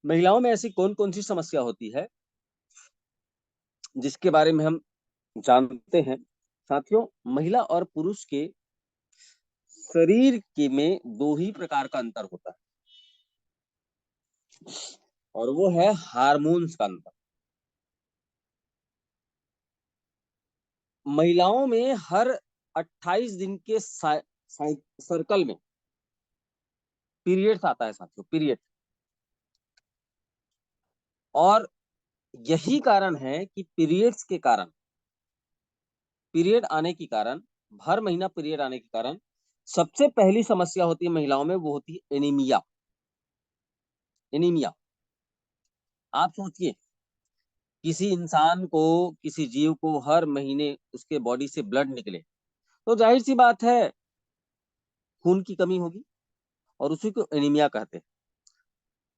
महिलाओं में ऐसी कौन कौन सी समस्या होती है जिसके बारे में हम जानते हैं। साथियों, महिला और पुरुष के शरीर के में दो ही प्रकार का अंतर होता है, और वो है हार्मोन्स का अंतर। महिलाओं में हर 28 दिन के सर्कल में पीरियड्स आता है साथियों, पीरियड। और यही कारण है कि पीरियड्स के कारण, पीरियड आने के कारण, हर महीना पीरियड आने के कारण सबसे पहली समस्या होती है महिलाओं में, वो होती है एनीमिया। एनीमिया, आप सोचिए, किसी इंसान को, किसी जीव को हर महीने उसके बॉडी से ब्लड निकले तो जाहिर सी बात है खून की कमी होगी, और उसी को एनीमिया कहते हैं।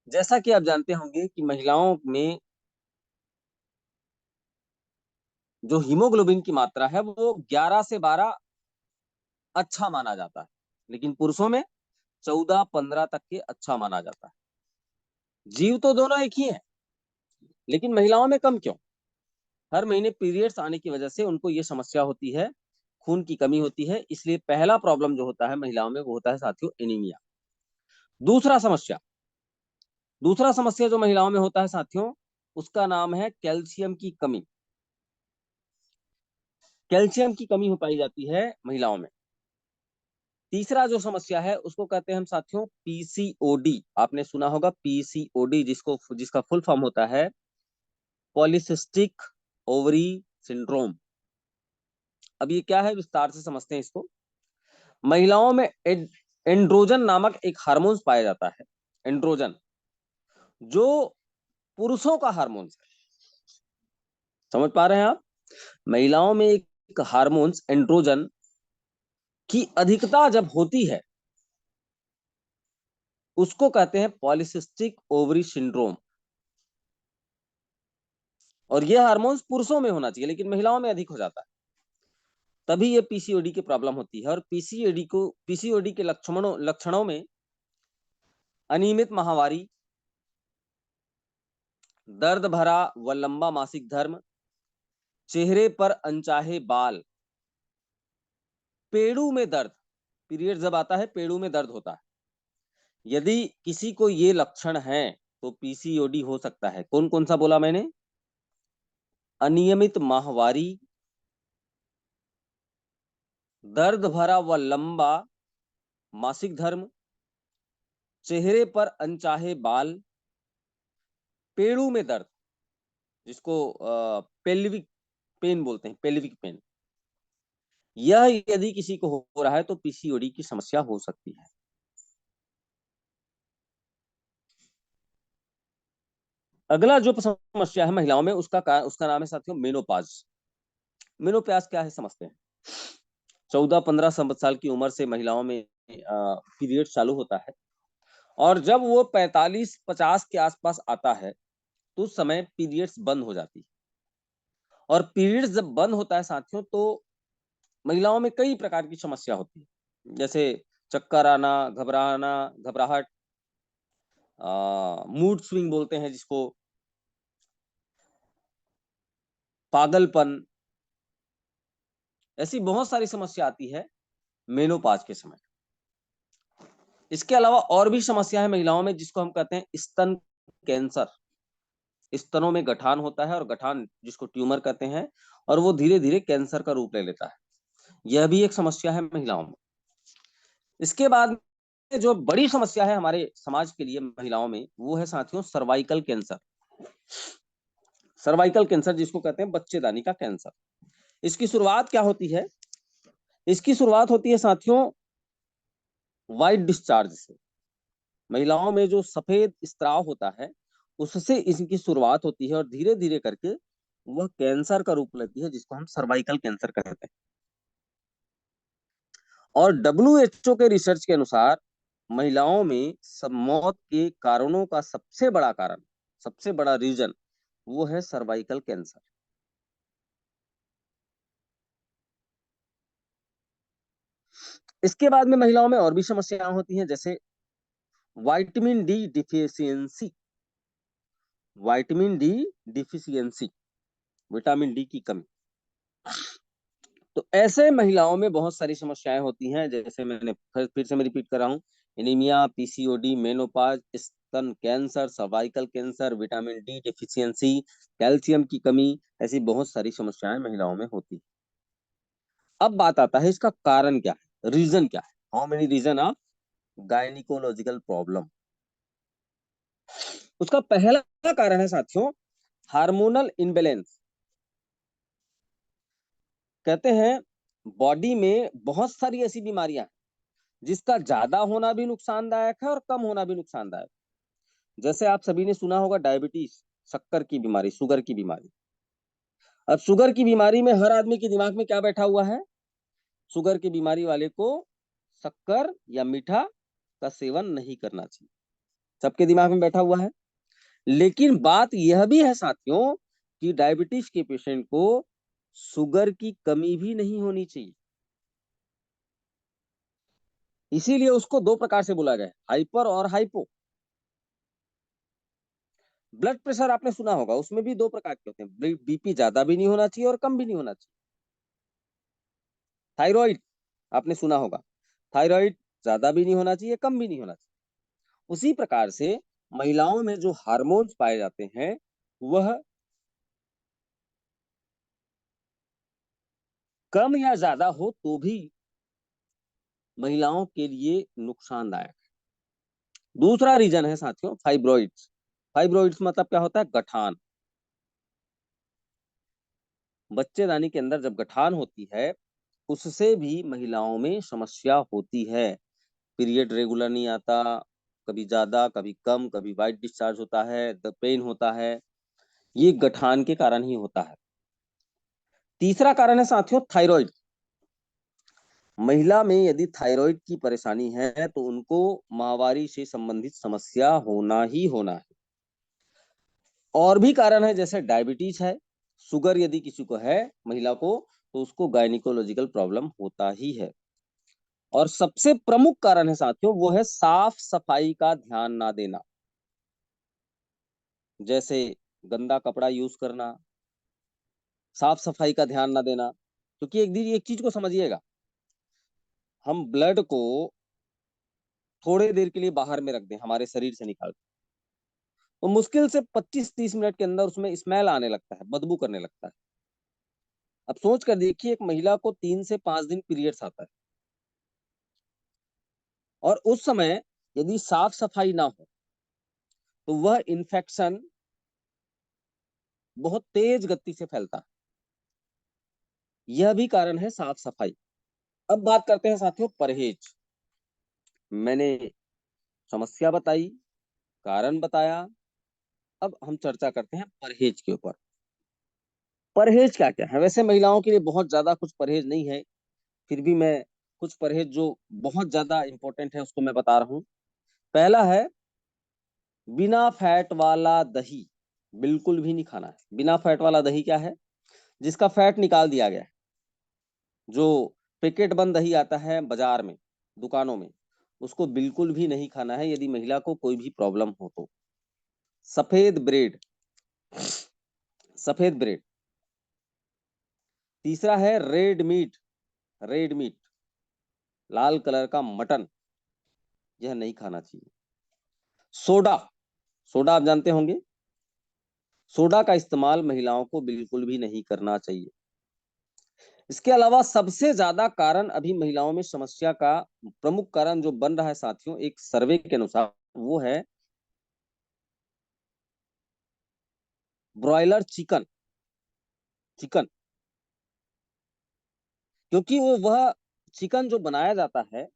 जैसा कि आप जानते होंगे कि महिलाओं में जो हीमोग्लोबिन की मात्रा है वो 11 से 12 अच्छा माना जाता है, लेकिन पुरुषों में 14-15 तक के अच्छा माना जाता है। जीव तो दोनों एक ही है, लेकिन महिलाओं में कम क्यों? हर महीने पीरियड्स आने की वजह से उनको ये समस्या होती है, खून की कमी होती है। इसलिए पहला प्रॉब्लम जो होता है महिलाओं में वो होता है साथियों एनीमिया। दूसरा समस्या, दूसरा समस्या जो महिलाओं में होता है साथियों, उसका नाम है कैल्शियम की कमी। कैल्शियम की कमी हो पाई जाती है महिलाओं में। तीसरा जो समस्या है उसको कहते हैं हम साथियों पीसीओडी। आपने सुना होगा पीसीओडी, जिसका फुल फॉर्म होता है पॉलीसिस्टिक ओवरी सिंड्रोम। अब ये क्या है, विस्तार से समझते हैं इसको। महिलाओं में एंड्रोजन नामक एक हार्मोन पाया जाता है, एंड्रोजन, जो पुरुषों का हार्मोन है। समझ पा रहे हैं आप? महिलाओं में एक हार्मोन्स एंड्रोजन की अधिकता जब होती है उसको कहते हैं पॉलीसिस्टिक ओवरी सिंड्रोम। और ये हार्मोन्स पुरुषों में होना चाहिए, लेकिन महिलाओं में अधिक हो जाता है, तभी ये पीसीओडी की प्रॉब्लम होती है। और पीसीओडी के लक्षणों में अनियमित माहवारी, दर्द भरा व लंबा मासिक धर्म, चेहरे पर अनचाहे बाल, पेड़ू में दर्द, पीरियड जब आता है पेड़ू में दर्द होता है। यदि किसी को ये लक्षण है तो पीसीओडी हो सकता है। कौन कौन सा बोला मैंने? अनियमित माहवारी, दर्द भरा व लंबा मासिक धर्म, चेहरे पर अनचाहे बाल, पेड़ू में दर्द, जिसको पेल्विक पेन बोलते हैं, पेल्विक पेन। यह यदि किसी को हो रहा है तो पीसीओडी की समस्या हो सकती है। अगला जो समस्या है महिलाओं में उसका नाम है साथियों मेनोपाज। मेनोपाज क्या है समझते हैं। 14-15 साल की उम्र से महिलाओं में पीरियड चालू होता है, और जब वो 45-50 के आसपास आता है तो उस समय पीरियड्स बंद हो जाती है। और पीरियड्स जब बंद होता है साथियों तो महिलाओं में कई प्रकार की समस्या होती है, जैसे चक्कर आना, घबराना, घबराहट, मूड स्विंग बोलते हैं जिसको, पागलपन, ऐसी बहुत सारी समस्या आती है मेनोपाज के समय। इसके अलावा और भी समस्या है महिलाओं में जिसको हम कहते हैं स्तन कैंसर। स्तनों में गठान होता है, और गठान जिसको ट्यूमर कहते हैं, और वो धीरे धीरे कैंसर का रूप ले लेता है। यह भी एक समस्या है महिलाओं में। इसके बाद में जो बड़ी समस्या है हमारे समाज के लिए महिलाओं में, वो है साथियों सर्वाइकल कैंसर। सर्वाइकल कैंसर जिसको कहते हैं बच्चेदानी का कैंसर। इसकी शुरुआत क्या होती है? इसकी शुरुआत होती है साथियों व्हाइट डिस्चार्ज से। महिलाओं में जो सफेद स्त्राव होता है उससे इसकी शुरुआत होती है, और धीरे धीरे करके वह कैंसर का रूप लेती है, जिसको हम सर्वाइकल कैंसर कहते हैं। और डब्ल्यूएचओ के रिसर्च के अनुसार महिलाओं में सब मौत के कारणों का सबसे बड़ा कारण, सबसे बड़ा रीजन, वो है सर्वाइकल कैंसर। इसके बाद में महिलाओं में और भी समस्याएं होती हैं, जैसे vitamin D deficiency. Vitamin D deficiency, vitamin D की कमी। तो ऐसे महिलाओं में बहुत सारी समस्याएं होती हैं, जैसे मैंने फिर से मैं रिपीट कर रहा हूँ, एनीमिया, पीसीओडी, मेनोपाज, स्तन cancer, cervical cancer, vitamin D deficiency, calcium की कमी, ऐसी बहुत सारी समस्याएं महिलाओं में होती हैं। अब बात आता है इसका कारण क्या है, रीजन क्या है, how many reason of gynaecological problem. उसका पहला कारण है साथियों हार्मोनल इनबैलेंस। कहते हैं बॉडी में बहुत सारी ऐसी बीमारियां हैं जिसका ज्यादा होना भी नुकसानदायक है और कम होना भी नुकसानदायक। जैसे आप सभी ने सुना होगा डायबिटीज, शक्कर की बीमारी, शुगर की बीमारी। अब शुगर की बीमारी में हर आदमी के दिमाग में क्या बैठा हुआ है, शुगर की बीमारी वाले को शक्कर या मीठा का सेवन नहीं करना चाहिए, सबके दिमाग में बैठा हुआ है। लेकिन बात यह भी है साथियों कि डायबिटीज के पेशेंट को शुगर की कमी भी नहीं होनी चाहिए। इसीलिए उसको दो प्रकार से बोला जाए, हाइपर और हाइपो। ब्लड प्रेशर आपने सुना होगा, उसमें भी दो प्रकार के होते हैं, बीपी ज्यादा भी नहीं होना चाहिए और कम भी नहीं होना चाहिए। थायराइड आपने सुना होगा, थायराइड ज्यादा भी नहीं होना चाहिए, कम भी नहीं होना चाहिए। उसी प्रकार से महिलाओं में जो हार्मोन्स पाए जाते हैं वह कम या ज्यादा हो तो भी महिलाओं के लिए नुकसानदायक। दूसरा रीजन है साथियों फाइब्रॉइड्स। फाइब्रॉइड्स मतलब क्या होता है, गठान। बच्चेदानी के अंदर जब गठान होती है उससे भी महिलाओं में समस्या होती है। पीरियड रेगुलर नहीं आता, कभी ज्यादा कभी कम, कभी वाइट डिस्चार्ज होता है, द पेन होता है, ये गठान के कारण ही होता है। तीसरा कारण है साथियों थायराइड। महिला में यदि थायराइड की परेशानी है तो उनको माहवारी से संबंधित समस्या होना ही होना है। और भी कारण है, जैसे डायबिटीज है, शुगर यदि किसी को है महिला को तो उसको गायनिकोलॉजिकल प्रॉब्लम होता ही है। और सबसे प्रमुख कारण है साथियों वो है साफ सफाई का ध्यान ना देना। जैसे गंदा कपड़ा यूज करना, साफ सफाई का ध्यान ना देना। क्योंकि एक चीज को समझिएगा, हम ब्लड को थोड़े देर के लिए बाहर में रख दें, हमारे शरीर से निकाल, तो मुश्किल से 25-30 मिनट के अंदर उसमें स्मेल आने लगता है, बदबू करने लगता है। अब सोच कर देखिए, एक महिला को 3 से 5 दिन पीरियड्स आता है और उस समय यदि साफ सफाई ना हो तो वह इन्फेक्शन बहुत तेज गति से फैलता है। यह भी कारण है साफ सफाई। अब बात करते हैं साथियों परहेज। मैंने समस्या बताई, कारण बताया, अब हम चर्चा करते हैं परहेज के ऊपर। परहेज क्या क्या है, वैसे महिलाओं के लिए बहुत ज्यादा कुछ परहेज नहीं है, फिर भी मैं कुछ परहेज जो बहुत ज्यादा इंपॉर्टेंट है उसको मैं बता रहा हूँ। पहला है बिना फैट वाला दही बिल्कुल भी नहीं खाना है। बिना फैट वाला दही क्या है, जिसका फैट निकाल दिया गया है, जो पैकेट बंद दही आता है बाजार में, दुकानों में, उसको बिल्कुल भी नहीं खाना है यदि महिला को कोई भी प्रॉब्लम हो तो। सफेद ब्रेड, सफेद ब्रेड। तीसरा है रेड मीट, रेड मीट, लाल कलर का मटन, यह नहीं खाना चाहिए। सोडा, सोडा आप जानते होंगे, सोडा का इस्तेमाल महिलाओं को बिल्कुल भी नहीं करना चाहिए। इसके अलावा सबसे ज्यादा कारण अभी महिलाओं में समस्या का प्रमुख कारण जो बन रहा है साथियों, एक सर्वे के अनुसार, वो है ब्रॉयलर चिकन। चिकन, क्योंकि वो वह चिकन जो बनाया जाता है,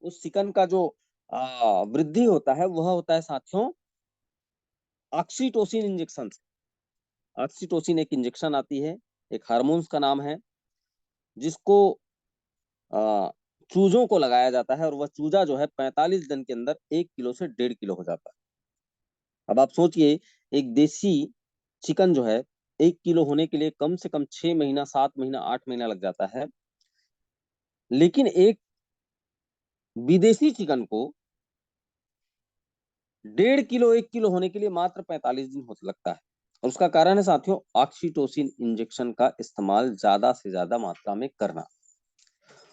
उस चिकन का जो वृद्धि होता है वह होता है साथियों ऑक्सीटोसिन इंजेक्शन से। ऑक्सीटोसिन एक इंजेक्शन आती है, एक हार्मोन्स का नाम है, जिसको आ, चूजों को लगाया जाता है और वह चूजा जो है 45 दिन के अंदर 1 किलो से 1.5 किलो हो जाता है। अब आप सोचिए, एक देसी चिकन जो है 1 किलो होने के लिए कम से कम 6 महीना, 7 महीना, 8 महीना लग जाता है। लेकिन एक विदेशी चिकन को 1.5 किलो 1 किलो होने के लिए मात्र 45 दिन हो लगता है। और उसका कारण है साथियों ऑक्सीटोसिन इंजेक्शन का इस्तेमाल ज्यादा से ज्यादा मात्रा में करना।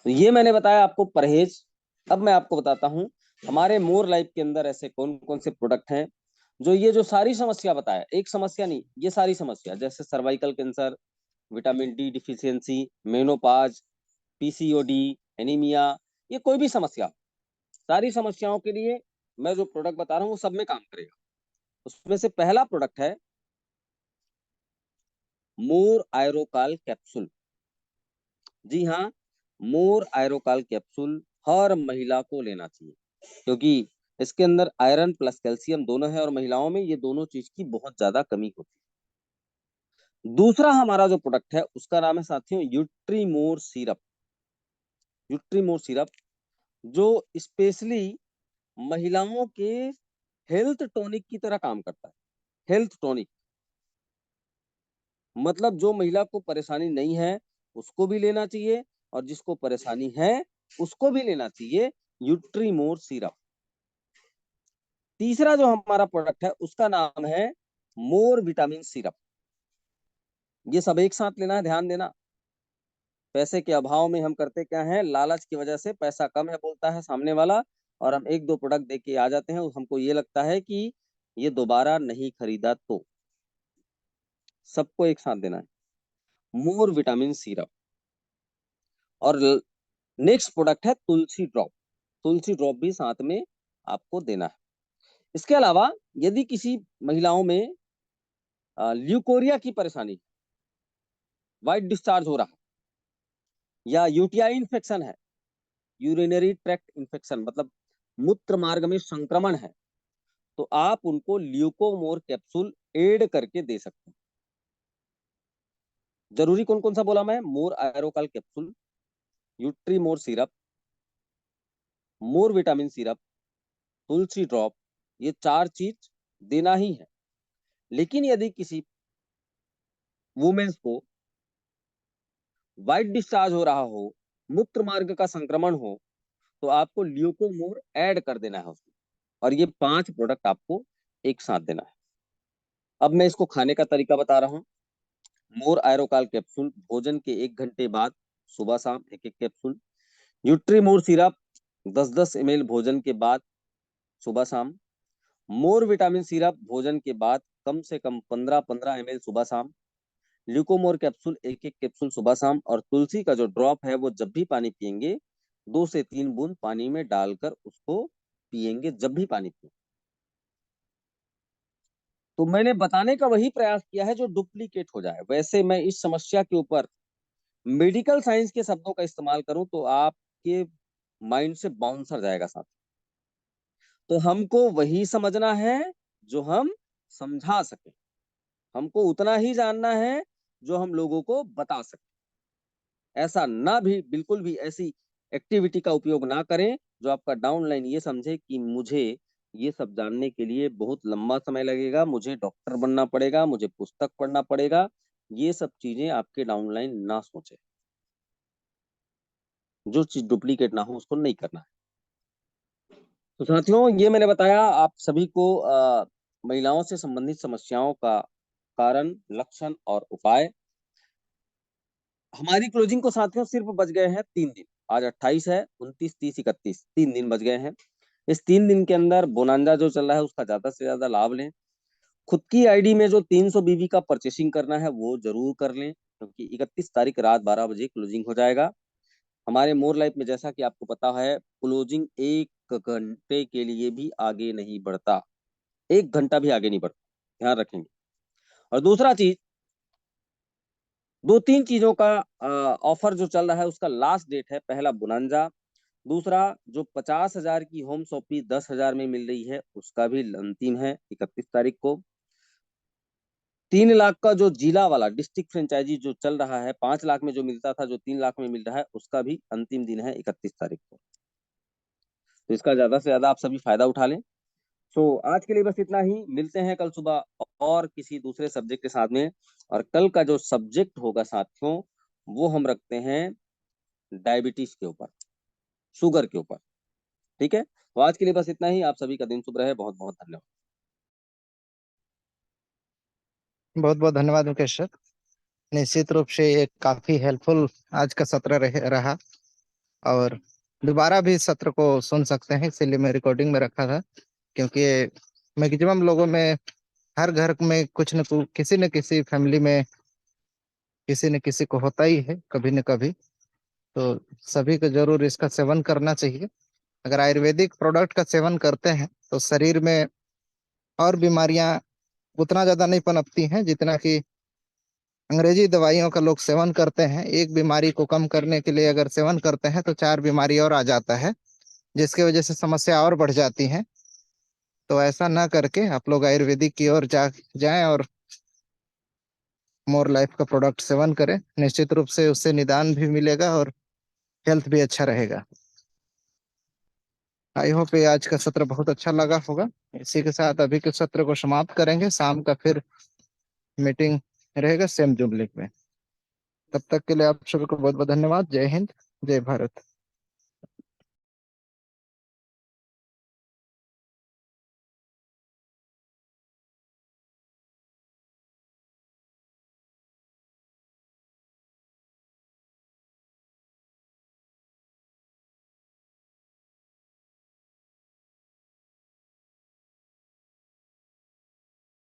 तो ये मैंने बताया आपको परहेज। अब मैं आपको बताता हूँ हमारे मोर लाइफ के अंदर ऐसे कौन कौन से प्रोडक्ट हैं जो ये जो सारी समस्या बताया, एक समस्या नहीं, ये सारी समस्या, जैसे cervical cancer, vitamin D deficiency, menopause, PCOD, anaemia, ये कोई भी समस्या, सारी समस्याओं के लिए मैं जो प्रोडक्ट बता रहा हूँ वो सब में काम करेगा। उसमें से पहला प्रोडक्ट है मोर आयरोकाल कैप्सूल। जी हाँ, मोर आयरोकाल कैप्सूल हर महिला को लेना चाहिए, क्योंकि इसके अंदर आयरन प्लस कैल्शियम दोनों है और महिलाओं में ये दोनों चीज की बहुत ज्यादा कमी होती है। दूसरा हमारा जो प्रोडक्ट है उसका नाम है साथियों यूट्रीमोर सिरप। यूट्रीमोर सिरप जो स्पेशली महिलाओं के हेल्थ टॉनिक की तरह काम करता है। हेल्थ टॉनिक मतलब जो महिला को परेशानी नहीं है उसको भी लेना चाहिए, और जिसको परेशानी है उसको भी लेना चाहिए यूट्रीमोर सिरप। तीसरा जो हमारा प्रोडक्ट है उसका नाम है मोर विटामिन सिरप। ये सब एक साथ लेना है, ध्यान देना। पैसे के अभाव में हम करते क्या है, लालच की वजह से, पैसा कम है बोलता है सामने वाला, और हम एक दो प्रोडक्ट दे के आ जाते हैं, हमको ये लगता है कि ये दोबारा नहीं खरीदा, तो सबको एक साथ देना है मोर विटामिन सिरप। और नेक्स्ट प्रोडक्ट है तुलसी ड्रॉप। तुलसी ड्रॉप भी साथ में आपको देना है। इसके अलावा यदि किसी महिलाओं में ल्यूकोरिया की परेशानी, व्हाइट डिस्चार्ज हो रहा है, या यूटीआई इन्फेक्शन है, यूरिनरी ट्रैक्ट इन्फेक्शन मतलब मूत्र मार्ग में संक्रमण है, तो आप उनको ल्यूकोमोर कैप्सूल ऐड करके दे सकते हैं। जरूरी कौन कौन सा बोला मैं, मोर आयरोकाल कैप्सूल, यूट्रीमोर सिरप, मोर विटामिन सिरप, तुलसी ड्रॉप, ये चार चीज देना ही है। लेकिन यदि किसी वुमेन्स को व्हाइट डिस्चार्ज हो रहा हो, मूत्र मार्ग का संक्रमण हो, तो आपको ल्यूकोमोर ऐड कर देना है उसमें, और ये 5 प्रोडक्ट आपको एक साथ देना है। अब मैं इसको खाने का तरीका बता रहा हूँ। मोर आयरोकाल कैप्सूल भोजन के 1 घंटे बाद सुबह शाम एक एक कैप्सूल। न्यूट्रीमोर सिरप 10-10 ml भोजन के बाद सुबह शाम। मोर विटामिन सिरप भोजन के बाद कम से कम 15-15 ml सुबह शाम। ल्यूकोमोर कैप्सूल एक एक कैप्सूल सुबह शाम, और तुलसी का जो ड्रॉप है वो जब भी पानी पियेंगे 2 से 3 बूंद पानी में डालकर उसको पियेंगे जब भी पानी पिए। तो मैंने बताने का वही प्रयास किया है जो डुप्लीकेट हो जाए। वैसे मैं इस समस्या के ऊपर मेडिकल साइंस के शब्दों का इस्तेमाल करूं तो आपके माइंड से बाउंसर जाएगा साथ। तो हमको वही समझना है जो हम समझा सके, हमको उतना ही जानना है जो हम लोगों को बता सके। ऐसा ना भी, बिल्कुल भी ऐसी एक्टिविटी का उपयोग ना करें जो आपका डाउनलाइन ये समझे कि मुझे ये सब जानने के लिए बहुत लंबा समय लगेगा, मुझे डॉक्टर बनना पड़ेगा, मुझे पुस्तक पढ़ना पड़ेगा। ये सब चीजें आपके डाउनलाइन ना सोचे। जो चीज डुप्लीकेट ना हो उसको नहीं करना है। तो साथियों ये मैंने बताया आप सभी को महिलाओं से संबंधित समस्याओं का कारण, लक्षण और उपाय। हमारी क्लोजिंग को साथियों सिर्फ बच गए हैं 3 दिन। आज 28 है, 29, 30, 31, 3 दिन बच गए हैं। इस 3 दिन के अंदर बोनांजा जो चल रहा है उसका ज्यादा से ज्यादा लाभ लें। खुद की आईडी में जो 300 बीबी का परचेसिंग करना है वो जरूर कर लें, क्योंकि 31 तारीख रात 12 बजे क्लोजिंग हो जाएगा। हमारे मोर लाइफ में जैसा कि आपको पता है क्लोजिंग 1 घंटे के लिए भी आगे नहीं बढ़ता, 1 घंटा भी आगे नहीं बढ़ता, ध्यान रखेंगे। और दूसरा चीज, 2-3 चीजों का ऑफर जो चल रहा है उसका लास्ट डेट है। पहला बोनांजा, दूसरा जो 50,000 की होम शॉपी 10,000 में मिल रही है उसका भी अंतिम है 31 तारीख को। 3 लाख का जो जिला वाला डिस्ट्रिक्ट फ्रेंचाइजी जो चल रहा है, 5 लाख में जो मिलता था, जो 3 लाख में मिल रहा है, उसका भी अंतिम दिन है 31 तारीख को। तो इसका ज्यादा से ज्यादा आप सभी फायदा उठा लें। तो आज के लिए बस इतना ही, मिलते हैं कल सुबह और किसी दूसरे सब्जेक्ट के साथ में। और कल का जो सब्जेक्ट होगा साथियों वो हम रखते हैं डायबिटीज के ऊपर, शुगर के ऊपर, ठीक है। तो आज के लिए बस इतना ही। आप सभी का दिन शुभ रहे। बहुत बहुत धन्यवाद। बहुत बहुत धन्यवाद मुकेश सर। निश्चित रूप से ये काफी हेल्पफुल आज का सत्र रहा। और दोबारा भी इस सत्र को सुन सकते हैं, इसीलिए मैं रिकॉर्डिंग में रखा था, क्योंकि मैक्सिमम लोगों में, हर घर में कुछ न कुछ, किसी न किसी फैमिली में किसी न किसी को होता ही है कभी न कभी। तो सभी को जरूर इसका सेवन करना चाहिए। अगर आयुर्वेदिक प्रोडक्ट का सेवन करते हैं तो शरीर में और बीमारियां उतना ज्यादा नहीं पनपती हैं जितना कि अंग्रेजी दवाइयों का लोग सेवन करते हैं। एक बीमारी को कम करने के लिए अगर सेवन करते हैं तो चार बीमारी और आ जाता है, जिसकी वजह से समस्या और बढ़ जाती है। तो ऐसा ना करके आप लोग आयुर्वेदिक की ओर जाएं और मोर लाइफ का प्रोडक्ट सेवन करें। निश्चित रूप से उससे निदान भी मिलेगा और हेल्थ भी अच्छा रहेगा। आई होप ये आज का सत्र बहुत अच्छा लगा होगा। इसी के साथ अभी के सत्र को समाप्त करेंगे। शाम का फिर मीटिंग रहेगा सेम जूम लिंक में। तब तक के लिए आप सभी को बहुत बहुत धन्यवाद। जय हिंद, जय भारत।